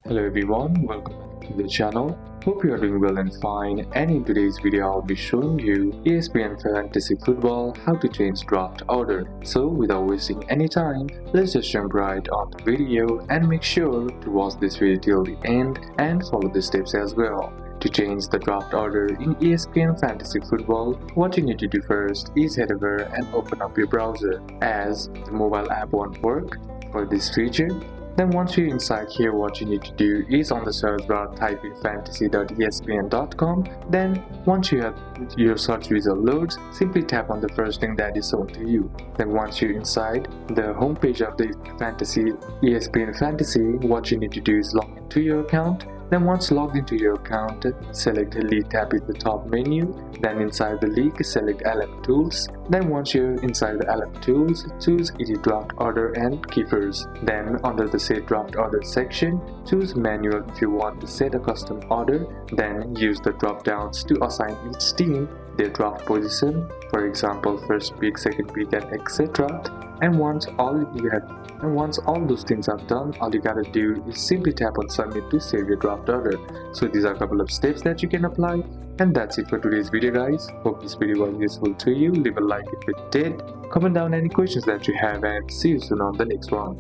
Hello everyone, welcome back to the channel. Hope you are doing well and fine, and in today's video I'll be showing you ESPN Fantasy Football how to change draft order. So without wasting any time, let's just jump right on the video and make sure to watch this video till the end and follow the steps as well. To change the draft order in ESPN Fantasy Football, what you need to do first is head over and open up your browser, as the mobile app won't work for this feature. Then once you're inside here, what you need to do is on the search bar type in fantasy.espn.com. Then once you have your search result loads, simply tap on the first thing that is shown to you. Then once you're inside the homepage of the ESPN Fantasy, what you need to do is log into your account. Then once logged into your account, select the League tab in the top menu. Then inside the league, select Element Tools. Then once you're inside the Element Tools, choose Edit Draft Order and Keepers. Then under the Set Draft Order section, choose Manual if you want to set a custom order. Then use the drop downs to assign each team their draft position, for example first pick, second pick, and etc. And once all those things are done, all you gotta do is simply tap on submit to save your draft order. So these are a couple of steps that you can apply, and that's it for today's video guys. Hope this video was useful to you. Leave a like if it did, comment down any questions that you have, and see you soon on the next one.